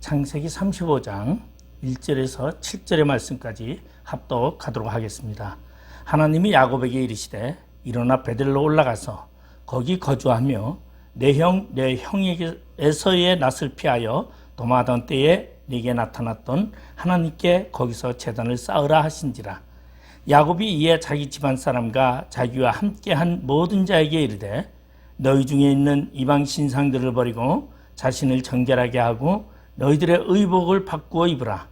창세기 35장 1절에서 7절의 말씀까지 합독하도록 하겠습니다. 하나님이 야곱에게 이르시되 일어나 베델로 올라가서 거기 거주하며 내 형에게서의 낯을 피하여 도망하던 때에 네게 나타났던 하나님께 거기서 제단을 쌓으라 하신지라. 야곱이 이에 자기 집안 사람과 자기와 함께한 모든 자에게 이르되 너희 중에 있는 이방 신상들을 버리고 자신을 정결하게 하고 너희들의 의복을 바꾸어 입으라.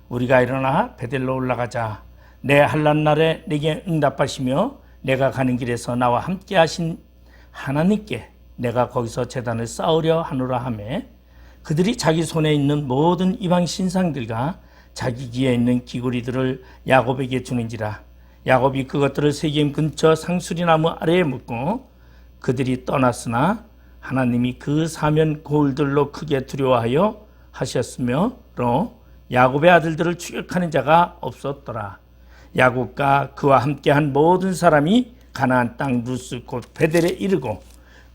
우리가 일어나 베델로 올라가자. 내 환난 날에 내게 응답하시며 내가 가는 길에서 나와 함께 하신 하나님께 내가 거기서 제단을 쌓으려 하노라 하매 그들이 자기 손에 있는 모든 이방 신상들과 자기 귀에 있는 귀고리들을 야곱에게 주는지라. 야곱이 그것들을 세겜 근처 상수리나무 아래에 묻고 그들이 떠났으나 하나님이 그 사면 고울들로 크게 두려워하여 하셨으므로 야곱의 아들들을 추격하는 자가 없었더라. 야곱과 그와 함께한 모든 사람이 가나안 땅 루스 곧 베델에 이르고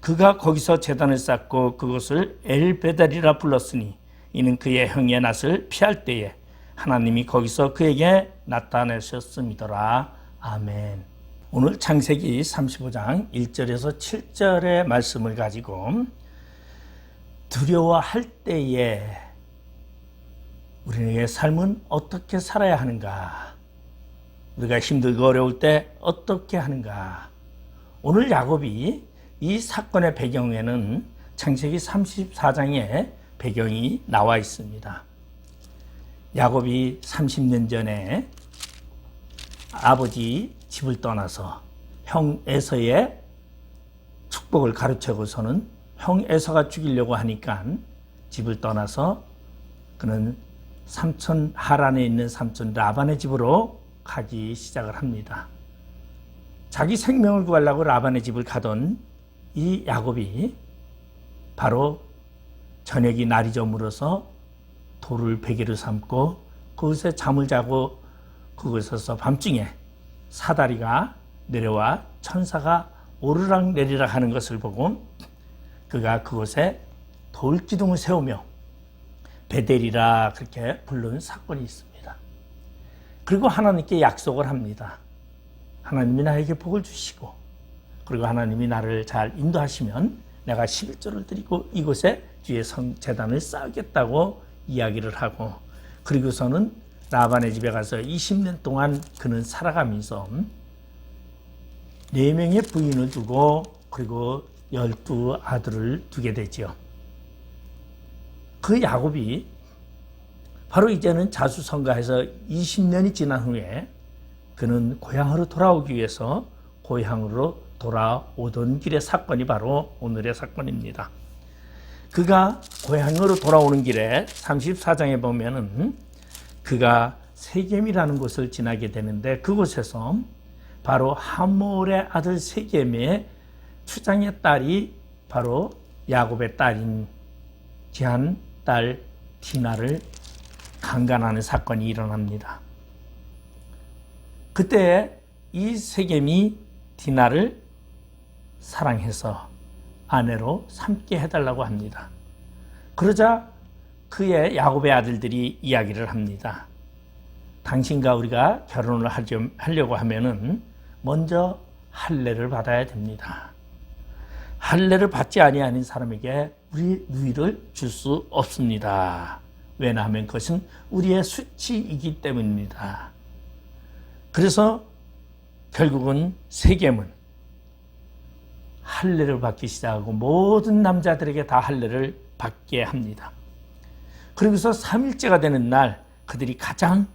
그가 거기서 제단을 쌓고 그것을 엘베델이라 불렀으니 이는 그의 형의 낯을 피할 때에 하나님이 거기서 그에게 나타내셨음이더라. 아멘. 오늘 창세기 35장 1절에서 7절의 말씀을 가지고 두려워할 때에 우리의 삶은 어떻게 살아야 하는가? 우리가 힘들고 어려울 때 어떻게 하는가? 오늘 야곱이 이 사건의 배경에는 창세기 34장의 배경이 나와 있습니다. 야곱이 30년 전에 아버지 집을 떠나서 형 에서의 축복을 가르치고서는 형 에서가 죽이려고 하니까 집을 떠나서 그는 삼촌 하란에 있는 삼촌 라반의 집으로 가기 시작을 합니다. 자기 생명을 구하려고 라반의 집을 가던 이 야곱이 바로 저녁이 날이 저물어서 돌을 베개로 삼고 그곳에 잠을 자고 그곳에서 밤중에 사다리가 내려와 천사가 오르락 내리락 하는 것을 보고 그가 그곳에 돌기둥을 세우며 베델이라 그렇게 부르는 사건이 있습니다. 그리고 하나님께 약속을 합니다. 하나님이 나에게 복을 주시고 그리고 하나님이 나를 잘 인도하시면 내가 11조를 드리고 이곳에 주의 성제단을 쌓겠다고 이야기를 하고 그리고서는 라반의 집에 가서 20년 동안 그는 살아가면서 4명의 부인을 두고 그리고 12아들을 두게 되죠. 그 야곱이 바로 이제는 자수성가해서 20년이 지난 후에 그는 고향으로 돌아오기 위해서 고향으로 돌아오던 길의 사건이 바로 오늘의 사건입니다. 그가 고향으로 돌아오는 길에 34장에 보면은 그가 세겜이라는 곳을 지나게 되는데 그곳에서 바로 하몰의 아들 세겜의 추장의 딸이 바로 야곱의 딸인 귀한 딸 디나를 강간하는 사건이 일어납니다. 그때 이 세겜이 디나를 사랑해서 아내로 삼게 해달라고 합니다. 그러자 그의 야곱의 아들들이 이야기를 합니다. 당신과 우리가 결혼을 하려고 하면은 먼저 할례를 받아야 됩니다. 할례를 받지 아니하는 사람에게 우리 누이를 줄 수 없습니다. 왜냐하면 그것은 우리의 수치이기 때문입니다. 그래서 결국은 세겜은 할례를 받기 시작하고 모든 남자들에게 다 할례를 받게 합니다. 그러고서 3일째가 되는 날 그들이 가장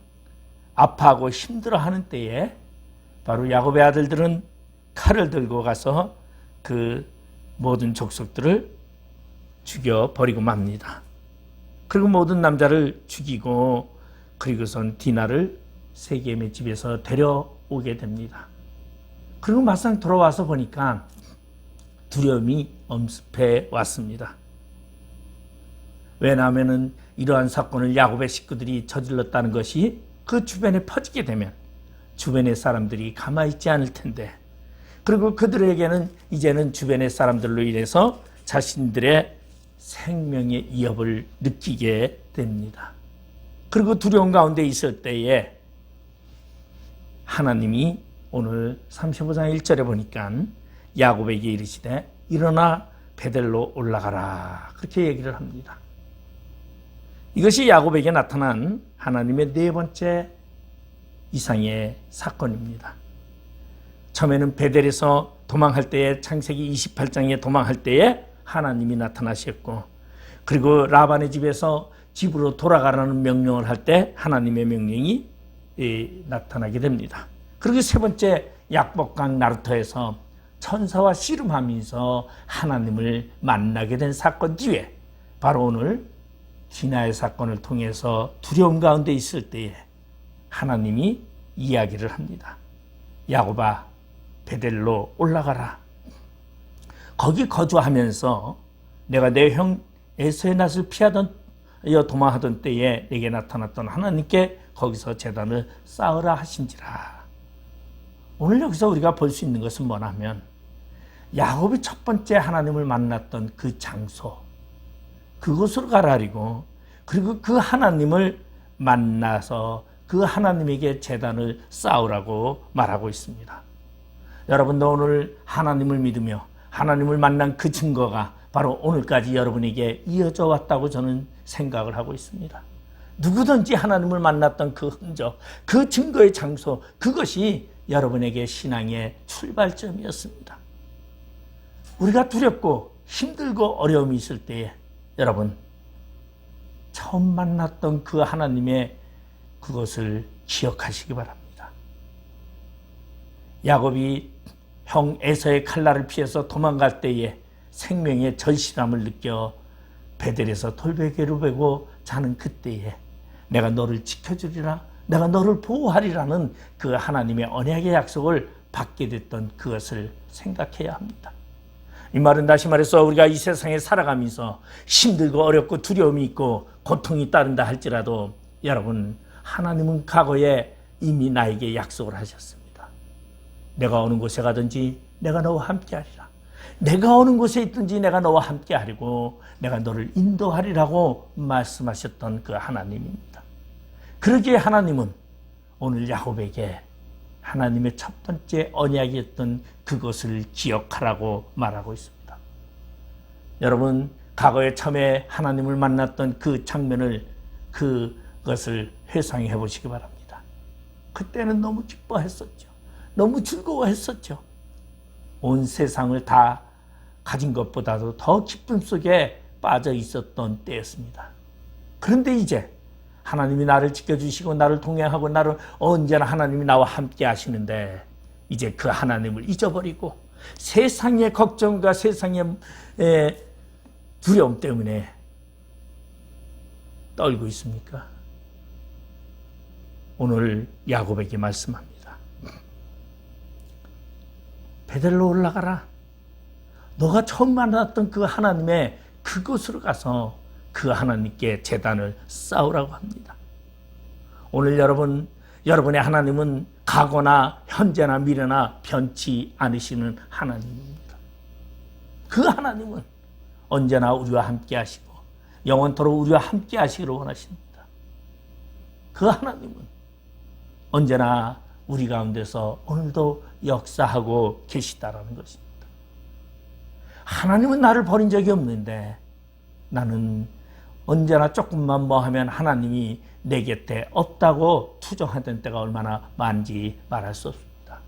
아파하고 힘들어하는 때에 바로 야곱의 아들들은 칼을 들고 가서 그 모든 족속들을 죽여버리고 맙니다. 그리고 모든 남자를 죽이고 그리고선 디나를 세겜의 집에서 데려오게 됩니다. 그리고 막상 돌아와서 보니까 두려움이 엄습해 왔습니다. 왜냐하면 이러한 사건을 야곱의 식구들이 저질렀다는 것이 그 주변에 퍼지게 되면 주변의 사람들이 가만히 있지 않을 텐데 그리고 그들에게는 이제는 주변의 사람들로 인해서 자신들의 생명의 위협을 느끼게 됩니다. 그리고 두려움 가운데 있을 때에 하나님이 오늘 35장 1절에 보니까 야곱에게 이르시되 일어나 베델로 올라가라, 그렇게 얘기를 합니다. 이것이 야곱에게 나타난 하나님의 네 번째 이상의 사건입니다. 처음에는 베델에서 도망할 때에, 창세기 28장에 도망할 때에 하나님이 나타나셨고, 그리고 라반의 집에서 집으로 돌아가라는 명령을 할 때 하나님의 명령이 나타나게 됩니다. 그리고 세 번째 약복강 나루터에서 천사와 씨름하면서 하나님을 만나게 된 사건 뒤에, 바로 오늘 디나의 사건을 통해서 두려움 가운데 있을 때에 하나님이 이야기를 합니다. 야곱아, 베델로 올라가라. 거기 거주하면서 내가 내 형 에서의 낯을 피하던 도망하던 때에 내게 나타났던 하나님께 거기서 제단을 쌓으라 하신지라. 오늘 여기서 우리가 볼 수 있는 것은 뭐냐면, 야곱이 첫 번째 하나님을 만났던 그 장소, 그곳으로 가라리고, 그리고 그 하나님을 만나서 그 하나님에게 제단을 쌓으라고 말하고 있습니다. 여러분도 오늘 하나님을 믿으며 하나님을 만난 그 증거가 바로 오늘까지 여러분에게 이어져 왔다고 저는 생각을 하고 있습니다. 누구든지 하나님을 만났던 그 흔적, 그 증거의 장소, 그것이 여러분에게 신앙의 출발점이었습니다. 우리가 두렵고 힘들고 어려움이 있을 때에 여러분, 처음 만났던 그 하나님의 그것을 기억하시기 바랍니다. 야곱이 형 에서의 칼날을 피해서 도망갈 때에 생명의 절실함을 느껴 베델에서 돌베개로 베고 자는 그때에 내가 너를 지켜주리라, 내가 너를 보호하리라는 그 하나님의 언약의 약속을 받게 됐던 그것을 생각해야 합니다. 이 말은 다시 말해서 우리가 이 세상에 살아가면서 힘들고 어렵고 두려움이 있고 고통이 따른다 할지라도 여러분, 하나님은 과거에 이미 나에게 약속을 하셨습니다. 내가 어느 곳에 가든지 내가 너와 함께하리라. 내가 어느 곳에 있든지 내가 너와 함께하리고 내가 너를 인도하리라고 말씀하셨던 그 하나님입니다. 그러기에 하나님은 오늘 야곱에게 하나님의 첫 번째 언약이었던 그것을 기억하라고 말하고 있습니다. 여러분, 과거에 처음에 하나님을 만났던 그 장면을, 그것을 회상해 보시기 바랍니다. 그때는 너무 기뻐했었죠. 너무 즐거워했었죠. 온 세상을 다 가진 것보다도 더 기쁨 속에 빠져 있었던 때였습니다. 그런데 이제 하나님이 나를 지켜주시고 나를 동행하고 나를 언제나 하나님이 나와 함께 하시는데, 이제 그 하나님을 잊어버리고 세상의 걱정과 세상의 두려움 때문에 떨고 있습니까? 오늘 야곱에게 말씀합니다. 베델로 올라가라. 너가 처음 만났던 그 하나님의 그곳으로 가서 그 하나님께 제단을 쌓으라고 합니다. 오늘 여러분의 하나님은 과거나 현재나 미래나 변치 않으시는 하나님입니다. 그 하나님은 언제나 우리와 함께 하시고 영원토록 우리와 함께 하시기를 원하십니다. 그 하나님은 언제나 우리 가운데서 오늘도 역사하고 계시다라는 것입니다. 하나님은 나를 버린 적이 없는데 나는 언제나 조금만 뭐 하면 하나님이 내 곁에 없다고 투정하던 때가 얼마나 많은지 말할 수 없습니다.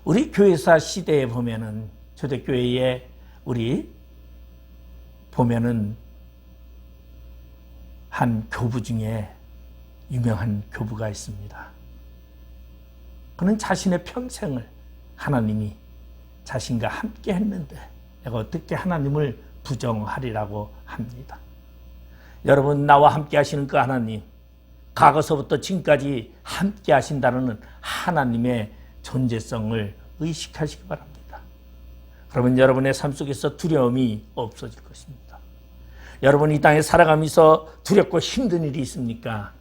우리 교회사 시대에 보면은, 초대교회에 우리 보면은 한 교부 중에 유명한 교부가 있습니다. 그는 자신의 평생을 하나님이 자신과 함께 했는데 내가 어떻게 하나님을 부정하리라고 합니다. 여러분, 나와 함께 하시는 그 하나님, 과거서부터 지금까지 함께 하신다는 하나님의 존재성을 의식하시기 바랍니다. 그러면 여러분의 삶 속에서 두려움이 없어질 것입니다. 여러분, 이 땅에 살아가면서 두렵고 힘든 일이 있습니까?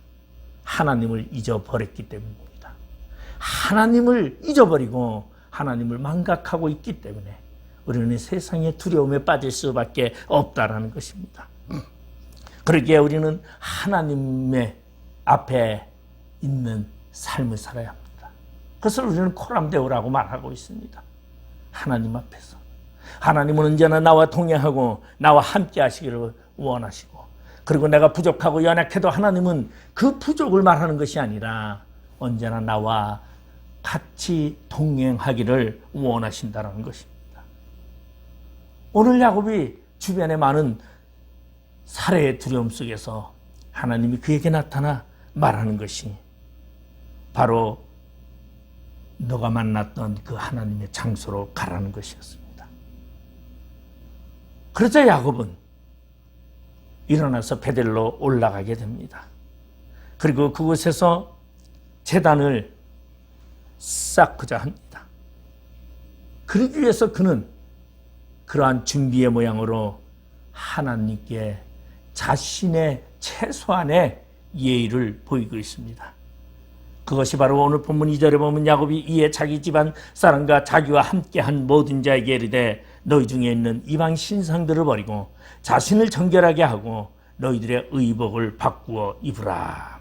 하나님을 잊어버렸기 때문입니다. 하나님을 잊어버리고 하나님을 망각하고 있기 때문에 우리는 세상의 두려움에 빠질 수밖에 없다라는 것입니다. 그러기에 우리는 하나님의 앞에 있는 삶을 살아야 합니다. 그것을 우리는 코람데오라고 말하고 있습니다. 하나님 앞에서. 하나님은 언제나 나와 동행하고 나와 함께 하시기를 원하시고, 그리고 내가 부족하고 연약해도 하나님은 그 부족을 말하는 것이 아니라 언제나 나와 같이 동행하기를 원하신다는 것입니다. 오늘 야곱이 주변에 많은 살해의 두려움 속에서 하나님이 그에게 나타나 말하는 것이 바로 너가 만났던 그 하나님의 장소로 가라는 것이었습니다. 그러자 야곱은 일어나서 베델로 올라가게 됩니다. 그리고 그곳에서 제단을 쌓고자 합니다. 그러기 위해서 그는 그러한 준비의 모양으로 하나님께 자신의 최소한의 예의를 보이고 있습니다. 그것이 바로 오늘 본문 2절에 보면 야곱이 이에 자기 집안 사람과 자기와 함께한 모든 자에게 이르되 너희 중에 있는 이방 신상들을 버리고 자신을 정결하게 하고 너희들의 의복을 바꾸어 입으라.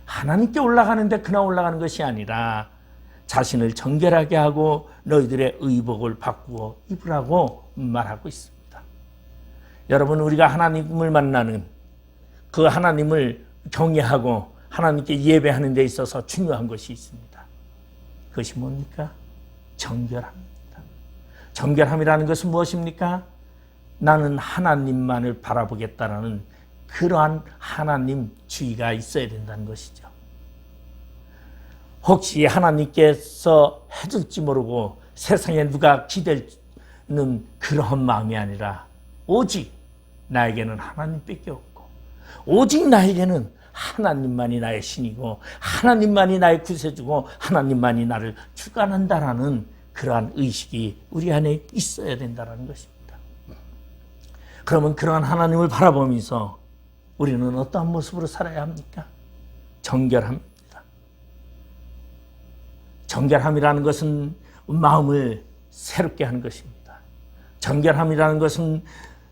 하나님께 올라가는데 그나 올라가는 것이 아니라 자신을 정결하게 하고 너희들의 의복을 바꾸어 입으라고 말하고 있습니다. 여러분, 우리가 하나님을 만나는 그 하나님을 경외하고 하나님께 예배하는 데 있어서 중요한 것이 있습니다. 그것이 뭡니까? 정결함입니다. 정결함이라는 것은 무엇입니까? 나는 하나님만을 바라보겠다라는 그러한 하나님주의가 있어야 된다는 것이죠. 혹시 하나님께서 해줄지 모르고 세상에 누가 기댈는 그런 마음이 아니라 오직 나에게는 하나님밖에 없고 오직 나에게는 하나님만이 나의 신이고 하나님만이 나의 구세주고 하나님만이 나를 주관한다라는 그러한 의식이 우리 안에 있어야 된다는 것입니다. 그러면 그러한 하나님을 바라보면서 우리는 어떠한 모습으로 살아야 합니까? 정결합니다. 정결함이라는 것은 마음을 새롭게 하는 것입니다. 정결함이라는 것은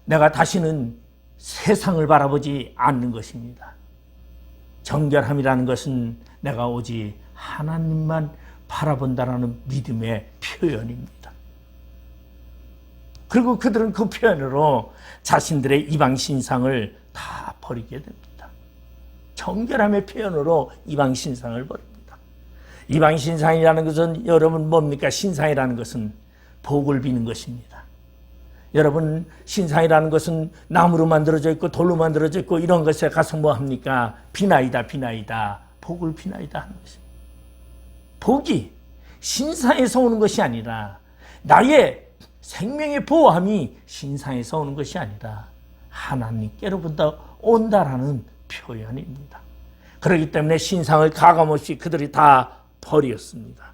내가 다시는 세상을 바라보지 않는 것입니다. 정결함이라는 것은 내가 오직 하나님만 바라본다라는 믿음의 표현입니다. 그리고 그들은 그 표현으로 자신들의 이방 신상을 다 버리게 됩니다. 정결함의 표현으로 이방 신상을 버립니다. 이방 신상이라는 것은 여러분 뭡니까? 신상이라는 것은 복을 비는 것입니다. 여러분, 신상이라는 것은 나무로 만들어져 있고 돌로 만들어져 있고 이런 것에 가서 뭐 합니까? 비나이다 비나이다 복을 비나이다 하는 것입니다. 복이 신상에서 오는 것이 아니라 나의 생명의 보호함이 신상에서 오는 것이 아니라 하나님께로부터 온다라는 표현입니다. 그렇기 때문에 신상을 가감없이 그들이 다 버렸습니다.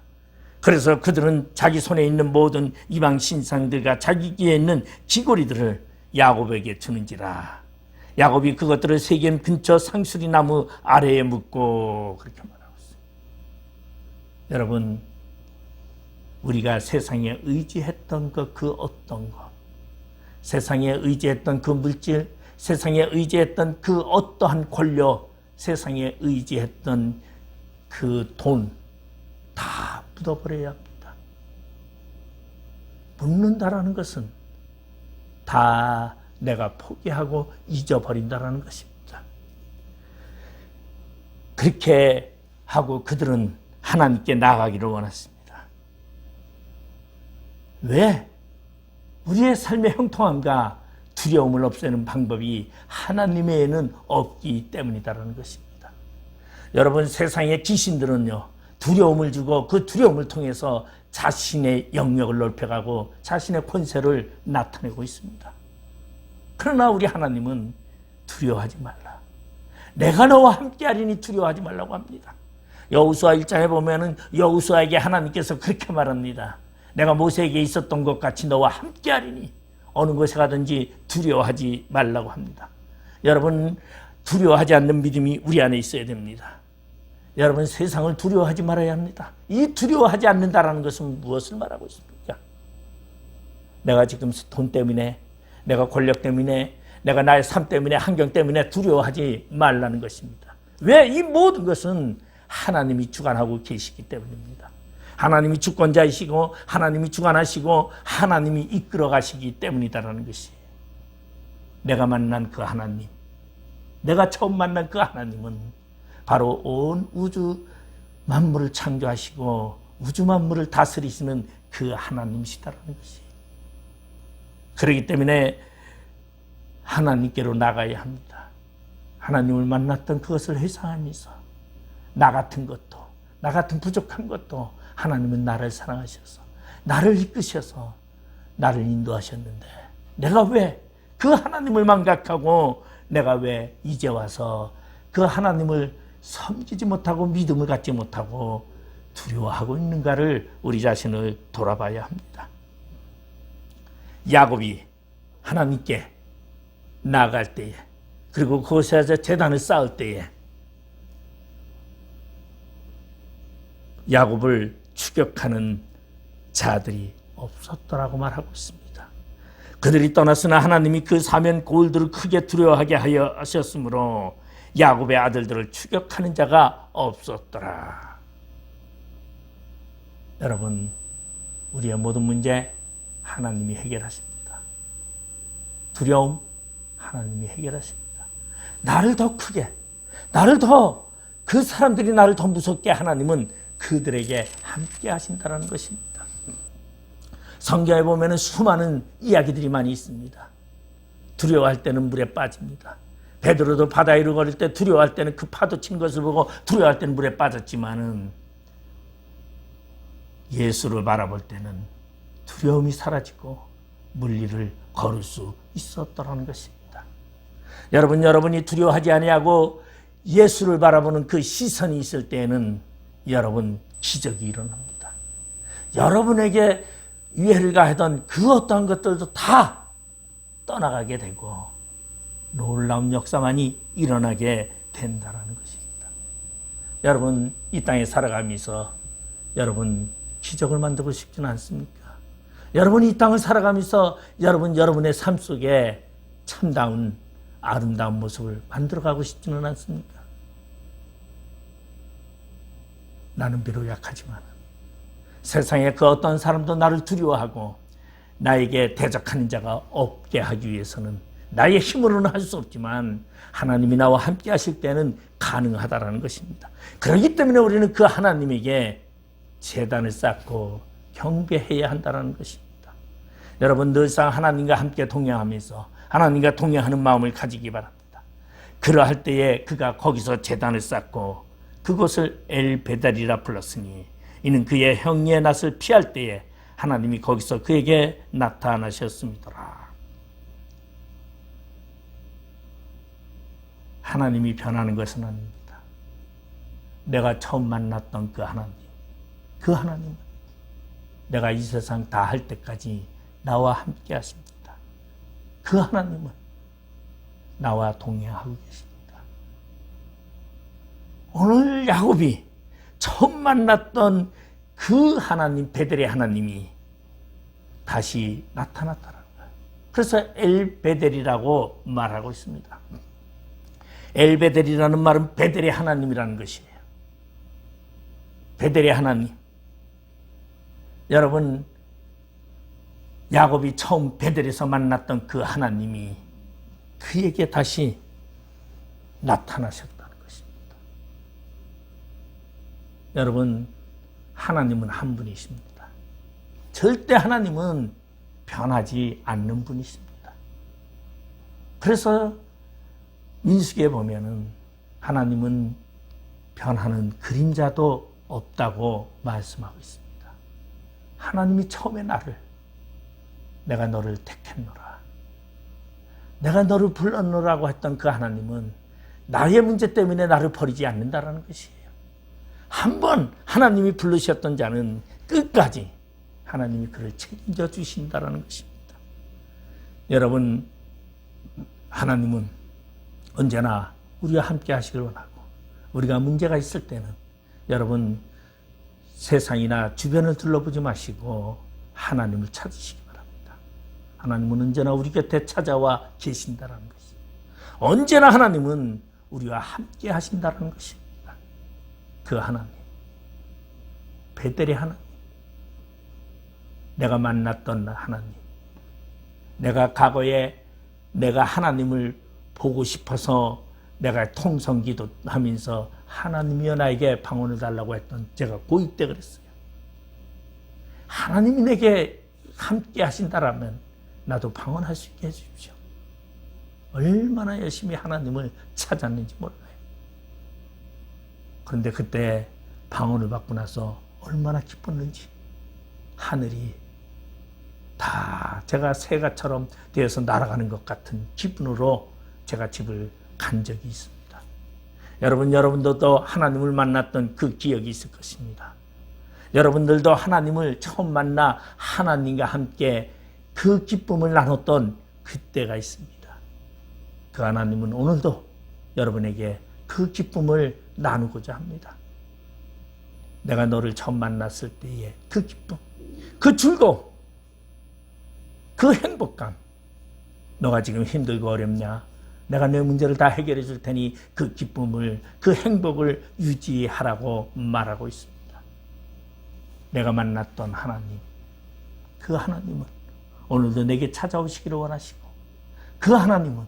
그래서 그들은 자기 손에 있는 모든 이방 신상들과 자기 귀에 있는 귀고리들을 야곱에게 주는지라. 야곱이 그것들을 세겜 근처 상수리 나무 아래에 묻고 그렇게 말하고 있습니다. 여러분, 우리가 세상에 의지했던 것, 그 어떤 것, 세상에 의지했던 그 물질, 세상에 의지했던 그 어떠한 권력, 세상에 의지했던 그 돈 다 묻어버려야 합니다. 묻는다라는 것은 다 내가 포기하고 잊어버린다라는 것입니다. 그렇게 하고 그들은 하나님께 나아가기를 원했습니다. 왜? 우리의 삶의 형통함과 두려움을 없애는 방법이 하나님 외에는 없기 때문이다라는 것입니다. 여러분, 세상의 귀신들은요, 두려움을 주고 그 두려움을 통해서 자신의 영역을 넓혀가고 자신의 권세를 나타내고 있습니다. 그러나 우리 하나님은 두려워하지 말라. 내가 너와 함께하리니 두려워하지 말라고 합니다. 여호수아 1장에 보면은 여호수아에게 하나님께서 그렇게 말합니다. 내가 모세에게 있었던 것 같이 너와 함께하리니 어느 곳에 가든지 두려워하지 말라고 합니다. 여러분, 두려워하지 않는 믿음이 우리 안에 있어야 됩니다. 여러분, 세상을 두려워하지 말아야 합니다. 이 두려워하지 않는다라는 것은 무엇을 말하고 있습니까? 내가 지금 돈 때문에, 내가 권력 때문에, 내가 나의 삶 때문에, 환경 때문에 두려워하지 말라는 것입니다. 왜? 이 모든 것은 하나님이 주관하고 계시기 때문입니다. 하나님이 주권자이시고 하나님이 주관하시고 하나님이 이끌어 가시기 때문이다라는 것이에요. 내가 만난 그 하나님, 내가 처음 만난 그 하나님은 바로 온 우주 만물을 창조하시고 우주 만물을 다스리시는 그 하나님이시다라는 것이에요. 그렇기 때문에 하나님께로 나가야 합니다. 하나님을 만났던 그것을 회상하면서 나 같은 것도, 나 같은 부족한 것도 하나님은 나를 사랑하셔서 나를 이끄셔서 나를 인도하셨는데 내가 왜 그 하나님을 망각하고 내가 왜 이제 와서 그 하나님을 섬기지 못하고 믿음을 갖지 못하고 두려워하고 있는가를 우리 자신을 돌아봐야 합니다. 야곱이 하나님께 나아갈 때에, 그리고 그곳에서 제단을 쌓을 때에 야곱을 추격하는 자들이 없었더라고 말하고 있습니다. 그들이 떠났으나 하나님이 그 사면 고을들을 크게 두려워하게 하여 하셨으므로 야곱의 아들들을 추격하는 자가 없었더라. 여러분, 우리의 모든 문제 하나님이 해결하십니다. 두려움 하나님이 해결하십니다. 나를 더 크게, 나를 더, 그 사람들이 나를 더 무섭게 하나님은 그들에게 함께 하신다는 것입니다. 성경에 보면 수많은 이야기들이 많이 있습니다. 두려워할 때는 물에 빠집니다. 베드로도 바다 위로 걸을 때 두려워할 때는 그 파도 친 것을 보고 두려워할 때는 물에 빠졌지만은 예수를 바라볼 때는 두려움이 사라지고 물 위를 걸을 수 있었더라는 것입니다. 여러분이 두려워하지 아니하고 예수를 바라보는 그 시선이 있을 때에는 여러분 기적이 일어납니다. 여러분에게 위해를 가하던 그 어떠한 것들도 다 떠나가게 되고 놀라운 역사만이 일어나게 된다는 것입니다. 여러분, 이 땅에 살아가면서 여러분 기적을 만들고 싶지는 않습니까? 여러분이 이 땅을 살아가면서 여러분의 삶 속에 참다운 아름다운 모습을 만들어가고 싶지는 않습니까? 나는 비록 약하지만 세상에 그 어떤 사람도 나를 두려워하고 나에게 대적하는 자가 없게 하기 위해서는 나의 힘으로는 할 수 없지만 하나님이 나와 함께 하실 때는 가능하다라는 것입니다. 그렇기 때문에 우리는 그 하나님에게 제단을 쌓고 경배해야 한다는 것입니다. 여러분, 늘상 하나님과 함께 동행하면서 하나님과 동행하는 마음을 가지기 바랍니다. 그러할 때에 그가 거기서 제단을 쌓고 그곳을 엘베달이라 불렀으니 이는 그의 형의 낯을 피할 때에 하나님이 거기서 그에게 나타나셨습니다. 하나님이 변하는 것은 아닙니다. 내가 처음 만났던 그 하나님은 내가 이 세상 다 할 때까지 나와 함께 하십니다. 그 하나님은 나와 동행하고 계십니다. 오늘 야곱이 처음 만났던 그 하나님, 베델의 하나님이 다시 나타났다는 거예요. 그래서 엘베델이라고 말하고 있습니다. 엘베델이라는 말은 베델의 하나님이라는 것이에요. 베델의 하나님. 여러분, 야곱이 처음 베델에서 만났던 그 하나님이 그에게 다시 나타나셨다는 것입니다. 여러분, 하나님은 한 분이십니다. 절대 하나님은 변하지 않는 분이십니다. 그래서 민수기에 보면은 하나님은 변하는 그림자도 없다고 말씀하고 있습니다. 하나님이 처음에 내가 너를 택했노라, 내가 너를 불렀노라고 했던 그 하나님은 나의 문제 때문에 나를 버리지 않는다라는 것이에요. 한번 하나님이 부르셨던 자는 끝까지 하나님이 그를 책임져 주신다라는 것입니다. 여러분, 하나님은 언제나 우리와 함께 하시길 원하고, 우리가 문제가 있을 때는 여러분 세상이나 주변을 둘러보지 마시고 하나님을 찾으시기 바랍니다. 하나님은 언제나 우리 곁에 찾아와 계신다는 것이, 언제나 하나님은 우리와 함께 하신다는 것입니다. 그 하나님, 베델의 하나님, 내가 만났던 하나님, 내가 과거에 내가 하나님을 보고 싶어서 내가 통성기도 하면서 하나님이여 나에게 방언을 달라고 했던 제가 고2 때 그랬어요. 하나님이 내게 함께 하신다라면 나도 방언할 수 있게 해주십시오. 얼마나 열심히 하나님을 찾았는지 몰라요. 그런데 그때 방언을 받고 나서 얼마나 기뻤는지, 하늘이 다 제가 새가처럼 되어서 날아가는 것 같은 기분으로 제가 집을 간 적이 있습니다. 여러분들도 하나님을 만났던 그 기억이 있을 것입니다. 여러분들도 하나님을 처음 만나 하나님과 함께 그 기쁨을 나눴던 그때가 있습니다. 그 하나님은 오늘도 여러분에게 그 기쁨을 나누고자 합니다. 내가 너를 처음 만났을 때의 그 기쁨, 그 즐거움, 그 행복감, 너가 지금 힘들고 어렵냐? 내가 내 문제를 다 해결해 줄 테니 그 기쁨을, 그 행복을 유지하라고 말하고 있습니다. 내가 만났던 하나님, 그 하나님은 오늘도 내게 찾아오시기를 원하시고, 그 하나님은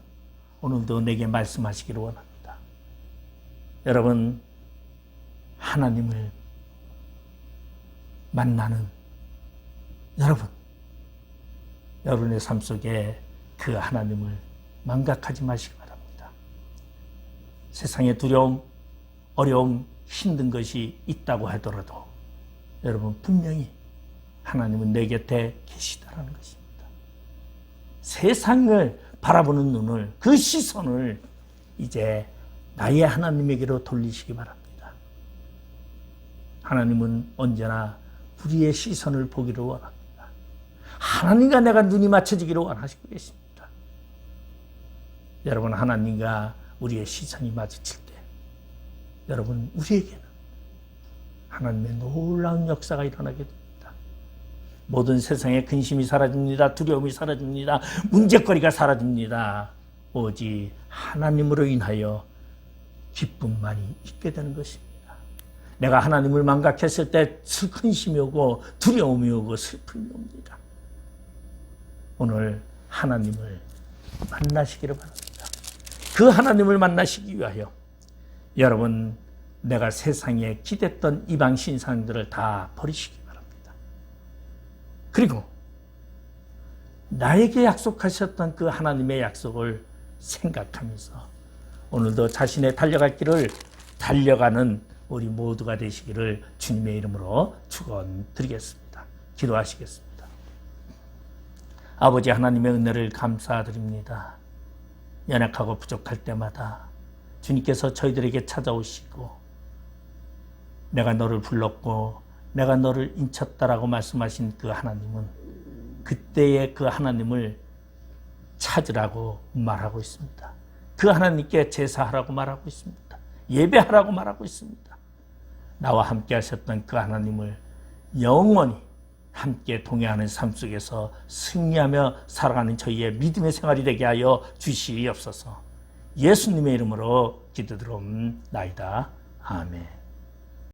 오늘도 내게 말씀하시기를 원합니다. 여러분, 하나님을 만나는 여러분의 삶 속에 그 하나님을 망각하지 마시기 바랍니다. 세상에 두려움, 어려움, 힘든 것이 있다고 하더라도 여러분 분명히 하나님은 내 곁에 계시다라는 것입니다. 세상을 바라보는 눈을, 그 시선을 이제 나의 하나님에게로 돌리시기 바랍니다. 하나님은 언제나 우리의 시선을 보기를 원합니다. 하나님과 내가 눈이 맞춰지기를 원하시고 계십니다. 여러분, 하나님과 우리의 시선이 마주칠 때 여러분, 우리에게는 하나님의 놀라운 역사가 일어나게 됩니다. 모든 세상의 근심이 사라집니다. 두려움이 사라집니다. 문제거리가 사라집니다. 오직 하나님으로 인하여 기쁨만이 있게 되는 것입니다. 내가 하나님을 망각했을 때 근심이 오고 두려움이 오고 슬픔이 옵니다. 오늘 하나님을 만나시기를 바랍니다. 그 하나님을 만나시기 위하여 여러분, 내가 세상에 기댔던 이방 신상들을 다 버리시기 바랍니다. 그리고 나에게 약속하셨던 그 하나님의 약속을 생각하면서 오늘도 자신의 달려갈 길을 달려가는 우리 모두가 되시기를 주님의 이름으로 축원드리겠습니다. 기도하시겠습니다. 아버지 하나님의 은혜를 감사드립니다. 연약하고 부족할 때마다 주님께서 저희들에게 찾아오시고 내가 너를 불렀고 내가 너를 인쳤다라고 말씀하신 그 하나님은 그때의 그 하나님을 찾으라고 말하고 있습니다. 그 하나님께 제사하라고 말하고 있습니다. 예배하라고 말하고 있습니다. 나와 함께 하셨던 그 하나님을 영원히 함께 동행하는 삶 속에서 승리하며 살아가는 저희의 믿음의 생활이 되게 하여 주시옵소서. 예수님의 이름으로 기도드리옵나이다. 아멘.